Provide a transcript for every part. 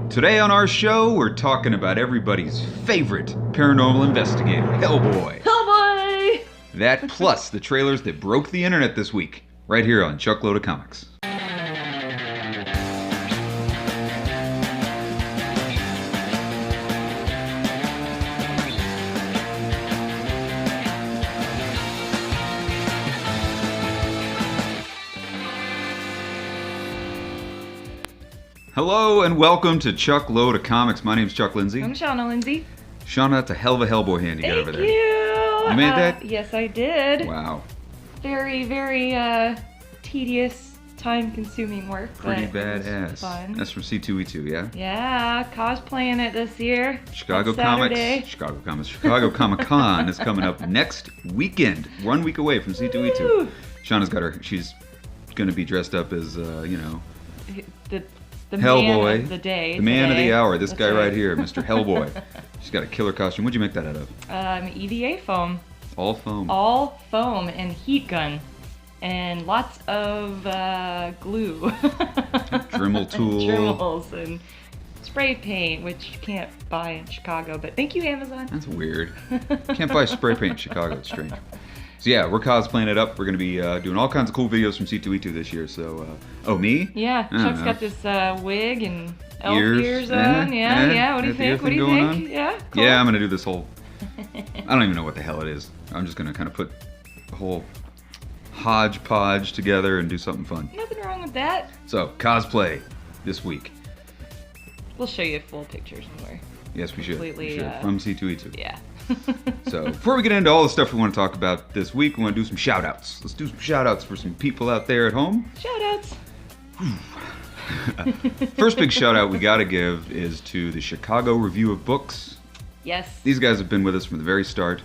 Today on our show, we're talking about everybody's favorite paranormal investigator, Hellboy. Hellboy! That plus the trailers that broke the internet this week, right here on Chuckload of Comics. Hello and welcome to Chuckload of Comics. My name's Chuck Lindsay. I'm Shauna Lindsay. Shauna, that's a hell of a Hellboy hand you got over there. Thank you! You made that? Yes, I did. Wow. Very, very tedious, time-consuming work. Pretty but it was badass. fun. That's from C2E2, yeah? Yeah, cosplaying it this year. Chicago Next Saturday. Chicago Comic Con is coming up next weekend. 1 week away from C2E2. Woo! Shauna's she's gonna be dressed up as, The Hellboy. man of the day. The man of the hour. This That's guy right here, Mr. Hellboy. She's got a killer costume. What'd you make that out of? EVA foam. All foam. All foam and heat gun. And lots of glue. Dremel tool. Dremels and spray paint, which you can't buy in Chicago. But thank you, Amazon. That's weird. Can't buy spray paint in Chicago. It's strange. So yeah, we're cosplaying it up. We're going to be doing all kinds of cool videos from C2E2 this year. So, me? Yeah, I don't Chuck's know. got this wig and elf Ears, ears on. Yeah. What do you got the ear think? What do thing you going think? on? Yeah, cool. Yeah, I'm going to do this whole... I don't even know what the hell it is. I'm just going to kind of put a whole hodgepodge together and do something fun. Nothing wrong with that. So, cosplay this week. We'll show you full pictures somewhere. Yes, we should. Completely, From C2E2. Yeah. So, before we get into all the stuff we want to talk about this week, we want to do some shout-outs. Let's do some shout-outs for some people out there at home. Shoutouts. First big shout-out we got to give is to the Chicago Review of Books. Yes. These guys have been with us from the very start.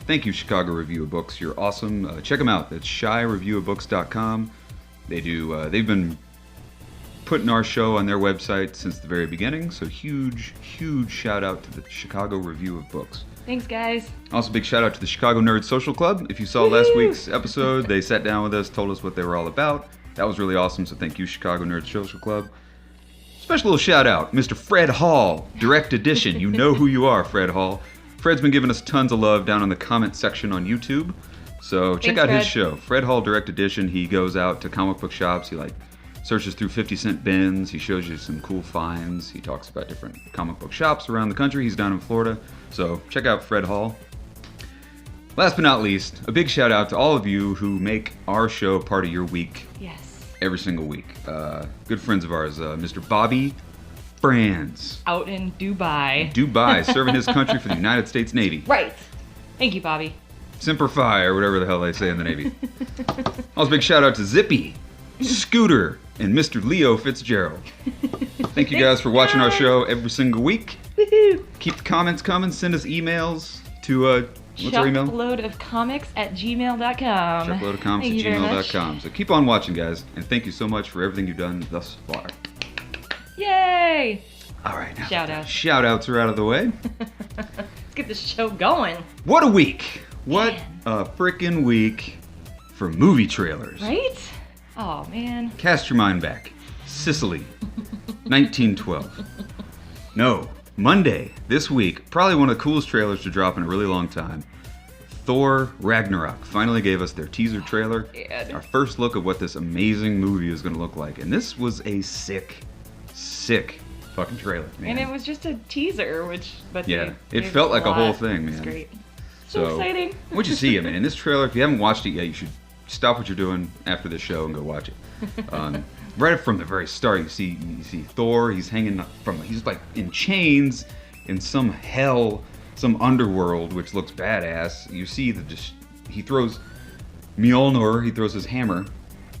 Thank you, Chicago Review of Books. You're awesome. Check them out. That's shyreviewofbooks.com. They've been putting our show on their website since the very beginning. So huge shout out to the Chicago Review of Books. Thanks, guys. Also, big shout out to the Chicago Nerd Social Club. If you saw last week's episode, they sat down with us, told us what they were all about. That was really awesome. So thank you, Chicago Nerd Social Club. Special little shout out, Mr. Fred Hall, Direct Edition. You know who you are, Fred Hall. Fred's been giving us tons of love down in the comment section on YouTube. So check Thanks, out his Fred. show, Fred Hall Direct Edition. He goes out to comic book shops. He searches through 50-cent bins. He shows you some cool finds. He talks about different comic book shops around the country. He's down in Florida. So check out Fred Hall. Last but not least, a big shout out to all of you who make our show part of your week. Yes. Every single week. Good friends of ours, Mr. Bobby Franz. Out in Dubai. Dubai, serving his country for the United States Navy. Right. Thank you, Bobby. Semper Fi, or whatever the hell they say in the Navy. Also, big shout out to Zippy, Scooter, and Mr. Leo Fitzgerald. Thank you guys for watching our show every single week. Woohoo! Keep the comments coming. Send us emails to, what's our email? Chuckloadofcomics@gmail.com. Chuckloadofcomics@gmail.com. So keep on watching, guys, and thank you so much for everything you've done thus far. Yay! All right, now Shout outs. Shout outs are out of the way. Let's get this show going. What a week! What a frickin' week for movie trailers. Right? Oh, man. Cast your mind back. Sicily, 1912. No, Monday, this week, probably one of the coolest trailers to drop in a really long time. Thor Ragnarok finally gave us their teaser trailer. Yeah. Our first look at what this amazing movie is going to look like. And this was a sick fucking trailer, man. And it was just a teaser, but Yeah, they it gave felt us like a lot. whole thing, man. It's great. So exciting. What'd you see? I mean, in this trailer, if you haven't watched it yet, you should stop what you're doing after this show and go watch it. Right from the very start, you see Thor. He's he's like in chains in some hell, some underworld, which looks badass. You see he throws Mjolnir. He throws his hammer.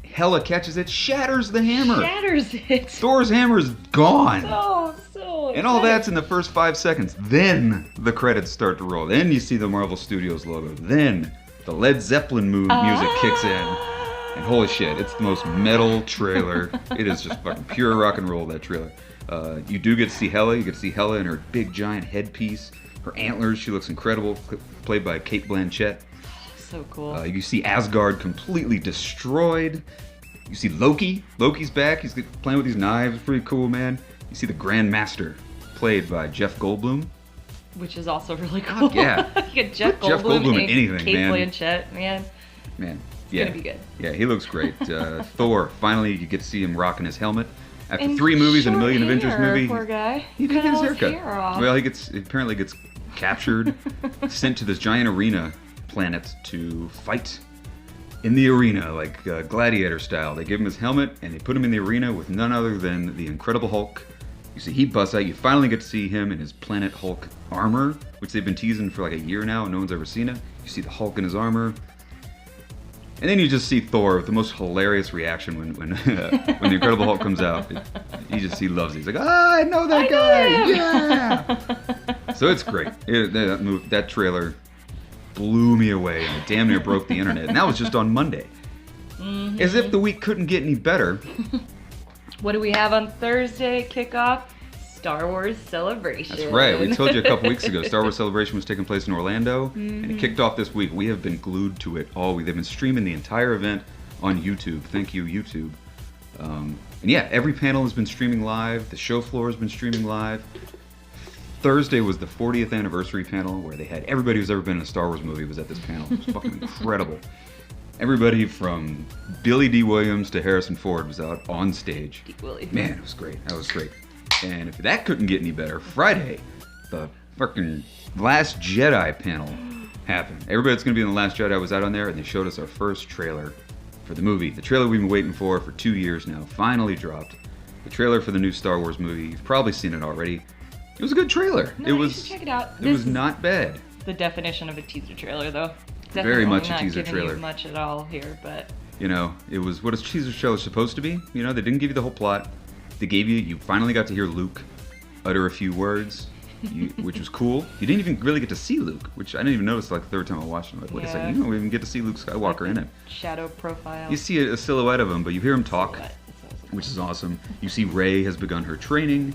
Hela catches it, shatters the hammer. Shatters it. Thor's hammer's gone. So And all that's in the first 5 seconds. Then the credits start to roll. Then you see the Marvel Studios logo. Then the Led Zeppelin music kicks in. And holy shit, it's the most metal trailer. It is just fucking pure rock and roll, that trailer. You do get to see Hela. You get to see Hela in her big giant headpiece. Her antlers, she looks incredible. Played by Cate Blanchett. So cool. You see Asgard completely destroyed. You see Loki. Loki's back. He's playing with these knives. Pretty cool, man. You see the Grand Master, played by Jeff Goldblum. Which is also really cool. Yeah. You get Jeff Put Jeff Goldblum in and anything, Kate man. Blanchett, man. Man, It's gonna be good. Yeah, he looks great. Thor, finally you get to see him rocking his helmet. After And 3 movies and a short million Avengers hair, movie, poor guy. he did get his Cut all haircut. hair off. Well, he apparently gets captured, sent to this giant arena planet to fight in the arena, like gladiator style. They give him his helmet and they put him in the arena with none other than the Incredible Hulk. You see he busts out. You finally get to see him in his Planet Hulk armor, which they've been teasing for like a year now and no one's ever seen it. You see the Hulk in his armor. And then you just see Thor with the most hilarious reaction when when the Incredible Hulk comes out. He loves it. He's like, I know that guy! Yeah! So it's great. That trailer blew me away and it damn near broke the internet. And that was just on Monday. Mm-hmm. As if the week couldn't get any better. What do we have on Thursday kickoff? Star Wars Celebration. That's right. We told you a couple weeks ago. Star Wars Celebration was taking place in Orlando, and it kicked off this week. We have been glued to it all week. They've been streaming the entire event on YouTube. Thank you, YouTube. And yeah, every panel has been streaming live. The show floor has been streaming live. Thursday was the 40th anniversary panel where they had everybody who's ever been in a Star Wars movie was at this panel. It was fucking incredible. Everybody from Billy D. Williams to Harrison Ford was out on stage. Man, it was great. That was great. And if that couldn't get any better, Friday, the fucking Last Jedi panel happened. Everybody that's going to be in the Last Jedi was out on there, and they showed us our first trailer for the movie. The trailer we've been waiting for 2 years now finally dropped. The trailer for the new Star Wars movie. You've probably seen it already. It was a good trailer. No, you should check it out. It was not bad. The definition of a teaser trailer, though. Definitely Very much a not teaser giving trailer. You much at all here, but You know, it was what a teaser trailer is supposed to be. You know, they didn't give you the whole plot. They gave you finally got to hear Luke utter a few words, which was cool. You didn't even really get to see Luke, which I didn't even notice like the third time I watched it. Like, wait a second, you don't even get to see Luke Skywalker in it. Shadow profile. You see a silhouette of him, but you hear him talk, Silhouette. which is awesome. You see Rey has begun her training.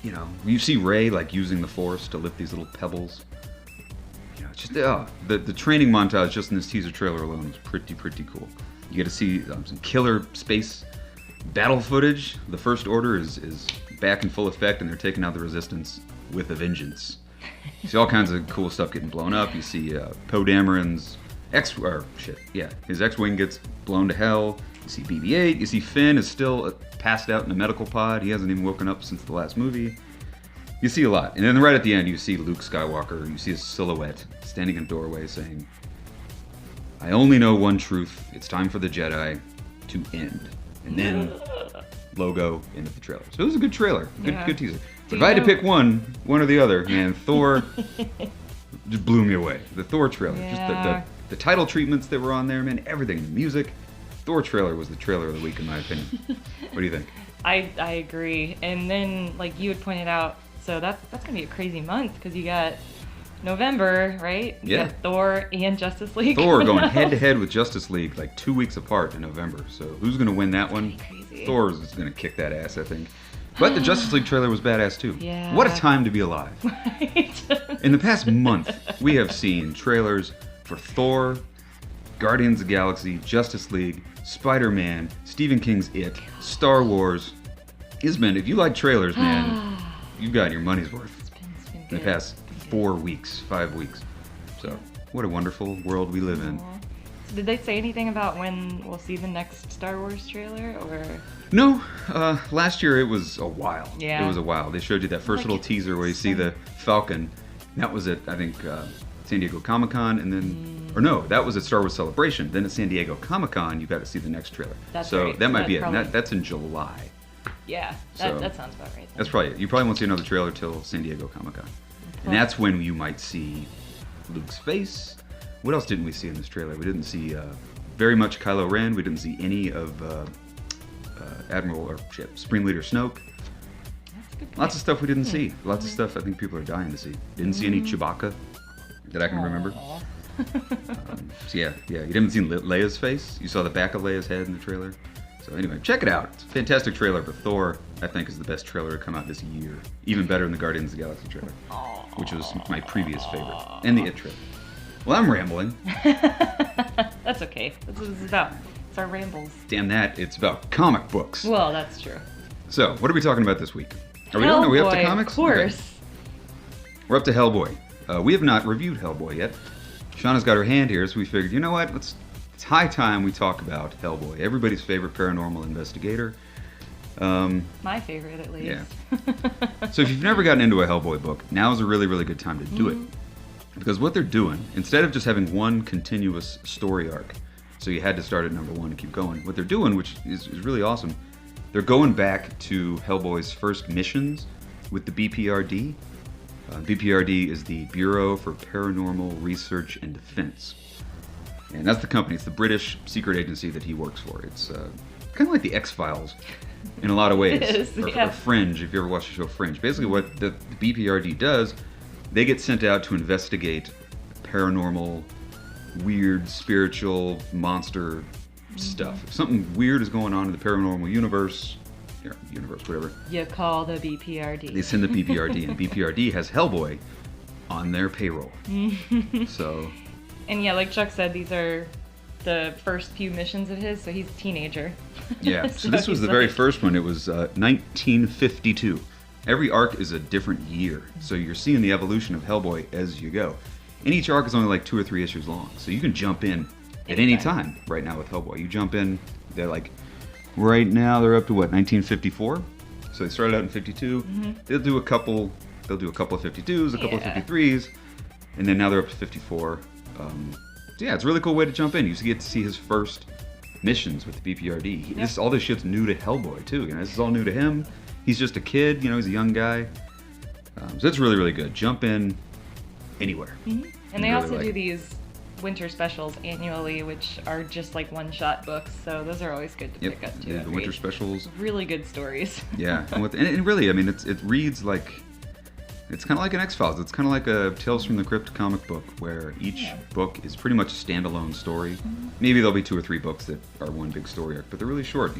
You know, you see Rey like using the Force to lift these little pebbles. You know, it's just the training montage just in this teaser trailer alone was pretty cool. You get to see some killer space battle footage. The First Order is back in full effect, and they're taking out the Resistance with a vengeance. You see all kinds of cool stuff getting blown up. You see Poe Dameron's his X-wing gets blown to hell. You see BB-8. You see Finn is still passed out in a medical pod. He hasn't even woken up since the last movie. You see a lot. And then right at the end, you see Luke Skywalker. You see his silhouette standing in a doorway saying, I only know one truth. It's time for the Jedi to end. And then logo into the trailer. So it was a good trailer. Good teaser. But if I had to pick one or the other, man, Thor just blew me away. The Thor trailer. Yeah. Just the title treatments that were on there, man, everything. The music. Thor trailer was the trailer of the week, in my opinion. What do you think? I agree. And then, like you had pointed out, so that's gonna be a crazy month because you got November, right? You got Thor and Justice League. Thor going head to head with Justice League like 2 weeks apart in November. So who's gonna win that one? Crazy. Thor is gonna kick that ass, I think. But the Justice League trailer was badass too. Yeah. What a time to be alive. Right. In the past month, we have seen trailers for Thor, Guardians of the Galaxy, Justice League, Spider-Man, Stephen King's It, Star Wars. Isman, if you like trailers, man, you've got your money's worth It's been in the past 5 weeks. So, what a wonderful world we live in. So did they say anything about when we'll see the next Star Wars trailer, or? No, last year it was a while. Yeah. It was a while. They showed you that first little teaser where you see the Falcon. That was at, I think, San Diego Comic-Con, and then, or no, that was at Star Wars Celebration. Then at San Diego Comic-Con, you got to see the next trailer. That's so right. that So might be it. probably- And that's in July. Yeah, So- that sounds about right. That's probably it. You probably won't see another trailer till San Diego Comic-Con. And that's when you might see Luke's face. What else didn't we see in this trailer? We didn't see very much Kylo Ren. We didn't see any of Supreme Leader Snoke. That's a good point. Lots of stuff we didn't see. Lots of stuff I think people are dying to see. Didn't see any Chewbacca that I can remember. Aw. So yeah. You didn't see Leia's face. You saw the back of Leia's head in the trailer. So anyway, check it out. It's a fantastic trailer, but Thor, I think, is the best trailer to come out this year. Even better than the Guardians of the Galaxy trailer, which was my previous favorite. And the It trailer. Well, I'm rambling. That's okay. That's what this is about. It's our rambles. Damn that, it's about comic books. Well, that's true. So, what are we talking about this week? Are we done? Are we up to comics? Of course. Okay. We're up to Hellboy. We have not reviewed Hellboy yet. Shauna's got her hand here, so we figured, you know what? It's high time we talk about Hellboy, everybody's favorite paranormal investigator. My favorite, at least. Yeah. So if you've never gotten into a Hellboy book, now is a really, really good time to do it. Because what they're doing, instead of just having one continuous story arc, so you had to start at number 1 and keep going, what they're doing, which is really awesome, they're going back to Hellboy's first missions with the BPRD. BPRD is the Bureau for Paranormal Research and Defense. And that's the company. It's the British secret agency that he works for. It's kind of like the X-Files in a lot of ways. It is, or Fringe, if you ever watched the show Fringe. Basically what the BPRD does, they get sent out to investigate paranormal, weird, spiritual, monster stuff. If something weird is going on in the paranormal universe, whatever. You call the BPRD. They send the BPRD, and BPRD has Hellboy on their payroll. So... And yeah, like Chuck said, these are the first few missions of his, so he's a teenager. Yeah, so this was the very first one. It was 1952. Every arc is a different year, so you're seeing the evolution of Hellboy as you go. And each arc is only like 2 or 3 issues long, so you can jump in at any time right now with Hellboy. You jump in, they're like, right now they're up to what, 1954? So they started out in 52. They'll do a couple of 52s, a couple of 53s, and then now they're up to 54. So yeah, it's a really cool way to jump in. You get to see his first missions with the BPRD. All this shit's new to Hellboy too. This is all new to him. He's just a kid. He's a young guy. So it's really, really good. Jump in anywhere. And they also do these winter specials annually, which are just like one-shot books. So those are always good to pick up too. Yeah, the winter specials. Really good stories. Yeah, and really, it reads like. It's kind of like an X-Files. It's kind of like a Tales from the Crypt comic book, where each book is pretty much a standalone story. Maybe there'll be 2 or 3 books that are one big story arc, but they're really short.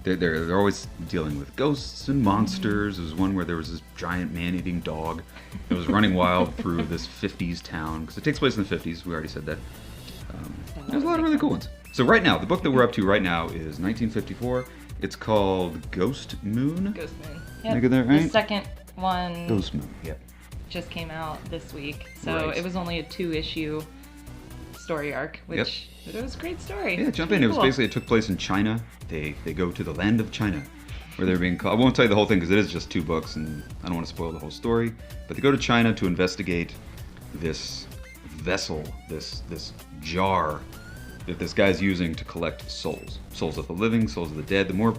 They're always dealing with ghosts and monsters. There was one where there was this giant man-eating dog that was running wild through this 50s town, because it takes place in the 50s. We already said that. There's a lot of really cool ones. So right now, the book that we're up to right now is 1954. It's called Ghost Moon. Ghost Moon. Did I get that right? The second one Ghost Moon, just came out this week, so it was only a 2-issue story arc, which it was a great story. Yeah, jump in. It was basically, it took place in China. They go to the land of China, where they're being called. I won't tell you the whole thing because it is just 2 books, and I don't want to spoil the whole story. But they go to China to investigate this vessel, this jar that this guy's using to collect souls of the living, souls of the dead. The more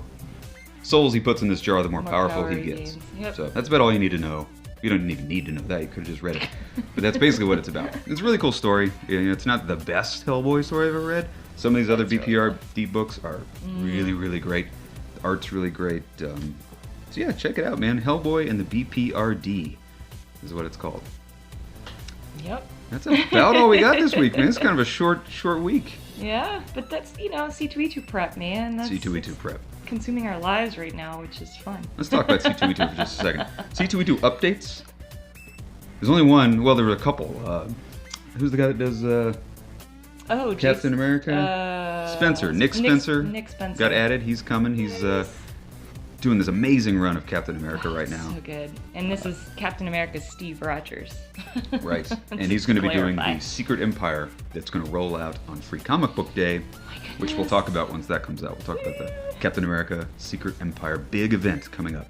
souls he puts in this jar, the more powerful he gets. So that's about all you need to know. You don't even need to know that. You could have just read it. But that's basically what it's about. It's a really cool story. It's not the best Hellboy story I've ever read. Some of these other BPRD books are really, really great. The art's really great. So yeah, check it out, man. Hellboy and the BPRD is what it's called. Yep. That's about all we got this week, man. It's kind of a short week. Yeah, but that's, C2E2 prep, man. That's C2E2 prep. Consuming our lives right now, which is fun. Let's talk about C2E2 for just a second. C2E2 updates. There's only one. Well, there were a couple. Who's the guy that does Captain America? Spencer. Nick Spencer. Nick Spencer got added. He's coming. He's doing this amazing run of Captain America right now. So good. And this is Captain America's Steve Rogers. Right. And he's going to be doing the Secret Empire that's going to roll out on Free Comic Book Day, which we'll talk about once that comes out. We'll talk about the Captain America Secret Empire big event coming up.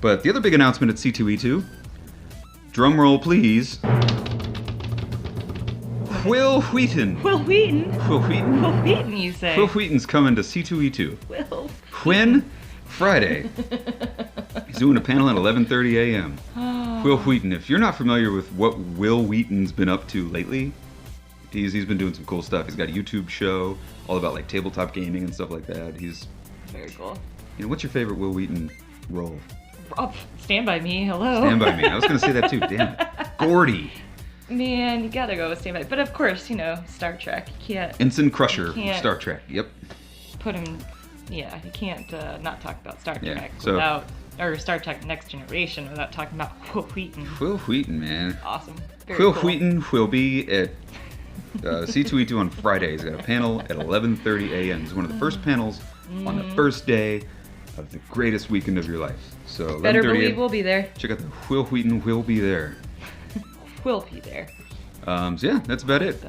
But the other big announcement at C2E2, drum roll please, Will Wheaton. Will Wheaton? Will Wheaton? Will Wheaton, you say? Will Wheaton's coming to C2E2. Will. When? Friday. He's doing a panel at 11:30 a.m. Will Wheaton. If you're not familiar with what Will Wheaton's been up to lately, he's been doing some cool stuff. He's got a YouTube show all about like tabletop gaming and stuff like that. He's very cool. What's your favorite Will Wheaton role? Oh, Stand By Me. Hello. Stand By Me. I was going to say that too. Damn it. Gordy. Man, you gotta go with Stand By. But of course, Star Trek. You can't. Ensign Crusher from Star Trek. Yep. Put him. Yeah, you can't not talk about Star Trek without, or Star Trek Next Generation without talking about Will Wheaton. Will Wheaton, man. Awesome. Will Wheaton will be at C2E2 on Friday. He's got a panel at 11:30 a.m. It's one of the first panels on the first day. of the greatest weekend of your life. So better believe we'll be there. Check out the Will Wheaton will be there. We'll be there. So yeah, that's about it.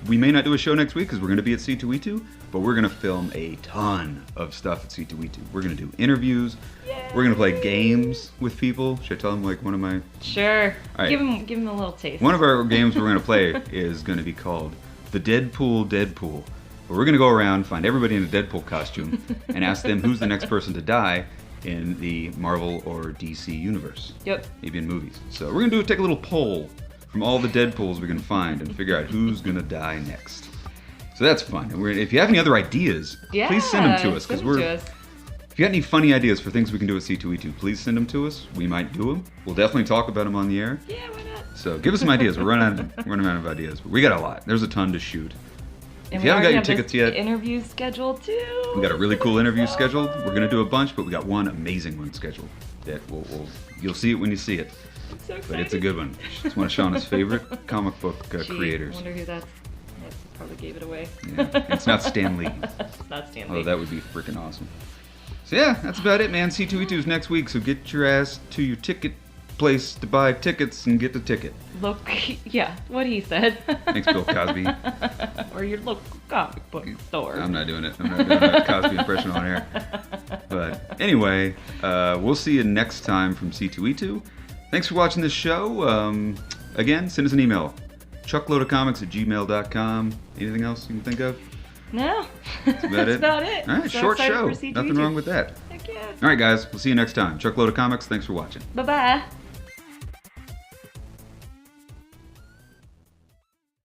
We may not do a show next week because we're going to be at C2E2, but we're going to film a ton of stuff at C2E2. We're going to do interviews. Yay. We're going to play games with people. Should I tell them like one of my... Sure. All right. Give them a little taste. One of our games we're going to play is going to be called the Deadpool. But we're going to go around, find everybody in a Deadpool costume, and ask them who's the next person to die in the Marvel or DC universe. Yep. Maybe in movies. So we're going to take a little poll from all the Deadpools we can find and figure out who's going to die next. So that's fun. And if you have any other ideas, please send them to us. If you got any funny ideas for things we can do at C2E2, please send them to us. We might do them. We'll definitely talk about them on the air. Yeah, why not? So give us some ideas. We're running out of ideas. But we got a lot. There's a ton to shoot. And if you haven't got your tickets yet, interviews scheduled too. We got a really cool interview scheduled. We're gonna do a bunch, but we got one amazing one scheduled. That you'll see it when you see it. I'm so excited. But it's a good one. It's one of Shauna's favorite comic book creators. I wonder who that's. Yep, probably gave it away. Yeah, it's not Stan Lee. It's not Stan Lee. Oh, that would be freaking awesome. So yeah, that's about it, man. C2E2 is next week, so get your ass to your ticket place to buy tickets and get the ticket. Look, yeah, what he said. Thanks, Bill Cosby. Or your local comic book store. I'm not doing it. I'm not doing a Cosby impression on air. But anyway, we'll see you next time from C2E2. Thanks for watching this show. Again, send us an email. chuckloadofcomics@gmail.com. Anything else you can think of? No. That's about it. About it. All right, So short show. for C2E2. Nothing wrong with that. Heck yeah. All right, guys. We'll see you next time. Chuckload of Comics. Thanks for watching. Bye-bye.